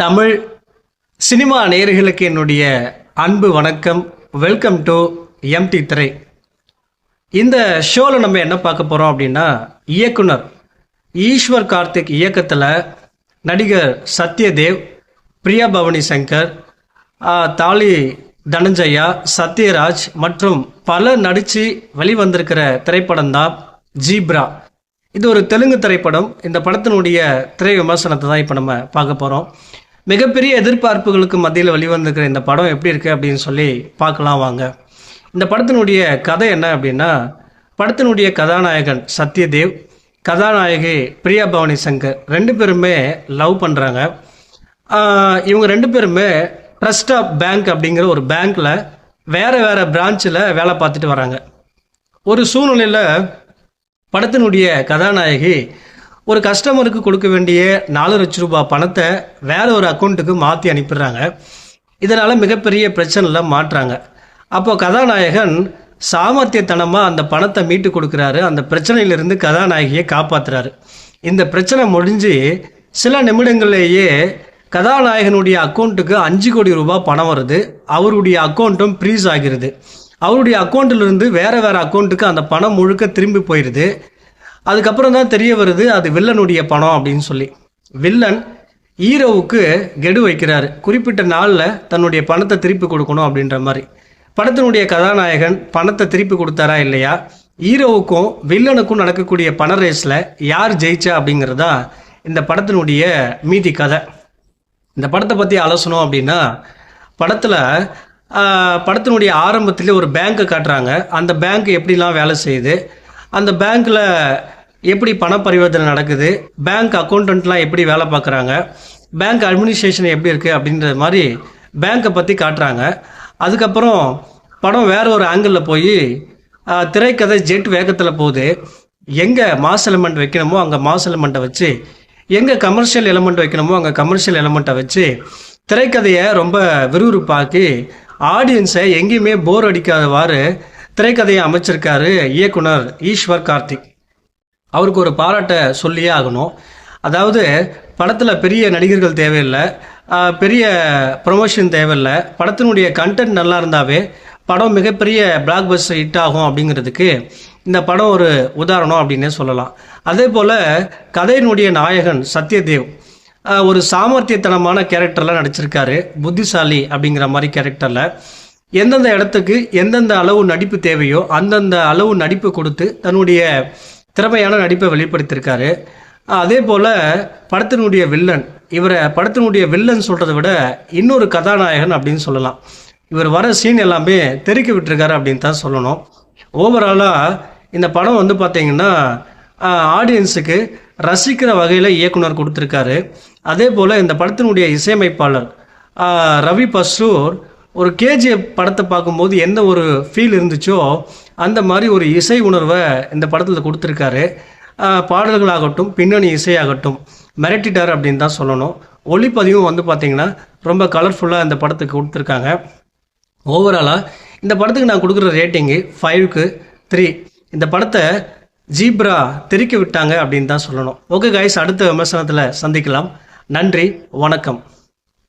Tamil cinema நேயர்களுக்கு என்னுடைய அன்பு வணக்கம். வெல்கம் டு எம்டி திரை. இந்த ஷோவில் நம்ம என்ன பார்க்க போகிறோம் அப்படின்னா, இயக்குனர் ஈஸ்வர் கார்த்திக் இயக்கத்தில் நடிகர் சத்யதேவ், பிரியா பவானி சங்கர், தாலி தனஞ்சயா, சத்யராஜ் மற்றும் பலர் நடித்து வெளிவந்திருக்கிற திரைப்படம் தான் ஜீப்ரா. இது ஒரு தெலுங்கு திரைப்படம். இந்த படத்தினுடைய திரை விமர்சனத்தை தான் இப்போ நம்ம பார்க்க போகிறோம். மிகப்பெரிய எதிர்பார்ப்புகளுக்கு மத்தியில் வெளிவந்திருக்கிற இந்த படம் எப்படி இருக்குது அப்படின்னு சொல்லி பார்க்கலாம் வாங்க. இந்த படத்தினுடைய கதை என்ன அப்படின்னா, படத்தினுடைய கதாநாயகன் சத்யதேவ், கதாநாயகி பிரியா பவானி சங்கர் ரெண்டு பேருமே லவ் பண்ணுறாங்க. இவங்க ரெண்டு பேருமே ட்ரஸ்ட் ஆஃப் பேங்க் அப்படிங்கிற ஒரு பேங்க்கில் வேறு பிரான்ச்சில் வேலை பார்த்துட்டு வராங்க. ஒரு சூழ்நிலையில் படத்தினுடைய கதாநாயகி ஒரு கஸ்டமருக்கு கொடுக்க வேண்டிய 4 லட்ச ரூபாய் பணத்தை வேற ஒரு அக்கௌண்ட்டுக்கு மாற்றி அனுப்பிடுறாங்க. இதனால் மிகப்பெரிய பிரச்சனையில் மாட்டுறாங்க. அப்போது கதாநாயகன் சாமர்த்தியத்தனமாக அந்த பணத்தை மீட்டு கொடுக்குறாரு. அந்த பிரச்சனையிலிருந்து கதாநாயகியை காப்பாற்றுறாரு. இந்த பிரச்சனை முடிஞ்சு சில நிமிடங்கள்லேயே கதாநாயகனுடைய அக்கௌண்ட்டுக்கு 5 கோடி ரூபாய் பணம் வருது. அவருடைய அக்கௌண்ட்டும் ஃப்ரீஸ் ஆகிறது. அவருடைய அக்கௌண்ட்டிலிருந்து வேறு அக்கௌண்ட்டுக்கு அந்த பணம் முழுக்க திரும்பி போயிடுது. அதுக்கப்புறம் தான் தெரிய வருது அது வில்லனுடைய பணம் அப்படின்னு சொல்லி. வில்லன் ஹீரோவுக்கு கெடு வைக்கிறாரு. குறிப்பிட்ட நாளில் தன்னுடைய பணத்தை திருப்பி கொடுக்கணும் அப்படின்ற மாதிரி. படத்தினுடைய கதாநாயகன் பணத்தை திருப்பி கொடுத்தாரா இல்லையா, ஹீரோவுக்கும் வில்லனுக்கும் நடக்கக்கூடிய பண ரேஸில் யார் ஜெயிச்சா அப்படிங்கிறது தான் இந்த படத்தினுடைய மீதி கதை. இந்த படத்தை பற்றி அலசணும் அப்படின்னா, படத்தினுடைய ஆரம்பத்திலே ஒரு பேங்க்கை காட்டுறாங்க. அந்த பேங்க் எப்படிலாம் வேலை செய்யுது, அந்த பேங்க்கில் எப்படி பண பரிவர்த்தனை நடக்குது, பேங்க் அக்கௌண்டன்ட்லாம் எப்படி வேலை பார்க்குறாங்க, பேங்க் அட்மினிஸ்ட்ரேஷன் எப்படி இருக்குது அப்படின்ற மாதிரி பேங்க்கை பற்றி காட்டுறாங்க. அதுக்கப்புறம் படம் வேறு ஒரு ஆங்கிளில் போய் திரைக்கதை ஜெட் வேகத்தில் போகுது. எங்கே மாஸ் எலமெண்ட் வைக்கணுமோ அங்கே மாஸ் எலமெண்ட்டை வச்சு, எங்கே கமர்ஷியல் எலமெண்ட் வைக்கணுமோ அங்கே கமர்ஷியல் எலமெண்ட்டை வச்சு திரைக்கதையை ரொம்ப விறுவிறுப்பாக்கி ஆடியன்ஸை எங்கேயுமே போர் அடிக்காதவாறு திரைக்கதையை அமைச்சிருக்காரு இயக்குனர் ஈஸ்வர் கார்த்திக். அவருக்கு ஒரு பாராட்டை சொல்லியே ஆகணும். அதாவது படத்தில் பெரிய நடிகர்கள் தேவையில்லை, பெரிய ப்ரொமோஷன் தேவையில்லை. படத்தினுடைய கண்டென்ட் நல்லா இருந்தாவே படம் மிகப்பெரிய பிளாக் பஸ்டர் ஹிட் ஆகும் அப்படிங்கிறதுக்கு இந்த படம் ஒரு உதாரணம் அப்படின்னே சொல்லலாம். அதே போல் கதையினுடைய நாயகன் சத்யதேவ் ஒரு சாமர்த்தியத்தனமான கேரக்டர்லாம் நடிச்சிருக்காரு. புத்திசாலி அப்படிங்கிற மாதிரி கேரக்டரில் எந்தெந்த இடத்துக்கு எந்தெந்த அளவு நடிப்பு தேவையோ அந்தந்த அளவு நடிப்பு கொடுத்து தன்னுடைய திறமையான நடிப்பை வெளிப்படுத்தியிருக்காரு. அதே போல் படத்தினுடைய வில்லன், படத்தினுடைய வில்லன் சொல்கிறத விட இன்னொரு கதாநாயகன் அப்படின்னு சொல்லலாம். இவர் வர சீன் எல்லாமே தெறிக்க விட்டுருக்காரு அப்படின்னு தான் சொல்லணும். ஓவராலாக இந்த படம் பார்த்திங்கன்னா ஆடியன்ஸுக்கு ரசிக்கிற வகையில் இயக்குனர் கொடுத்துருக்காரு. அதே போல் இந்த படத்தினுடைய இசையமைப்பாளர் ரவி பஸ்ரூர் ஒரு கேஜிஎஃப் படத்தை பார்க்கும்போது எந்த ஒரு ஃபீல் இருந்துச்சோ அந்த மாதிரி ஒரு இசை உணர்வை இந்த படத்தில் கொடுத்துருக்காரு. பாடல்களாகட்டும் பின்னணி இசையாகட்டும் மிரட்டிட்டார் அப்படின்னு தான் சொல்லணும். ஒளிப்பதிவும் பார்த்திங்கன்னா ரொம்ப கலர்ஃபுல்லாக இந்த படத்துக்கு கொடுத்துருக்காங்க. ஓவராலாக இந்த படத்துக்கு நான் கொடுக்குற ரேட்டிங்கு 5க்கு 3. இந்த படத்தை ஜீப்ரா தெரிக்க விட்டாங்க அப்படின்னு தான் சொல்லணும். ஓகே கைஸ், அடுத்த விமர்சனத்தில் சந்திக்கலாம். நன்றி, வணக்கம்.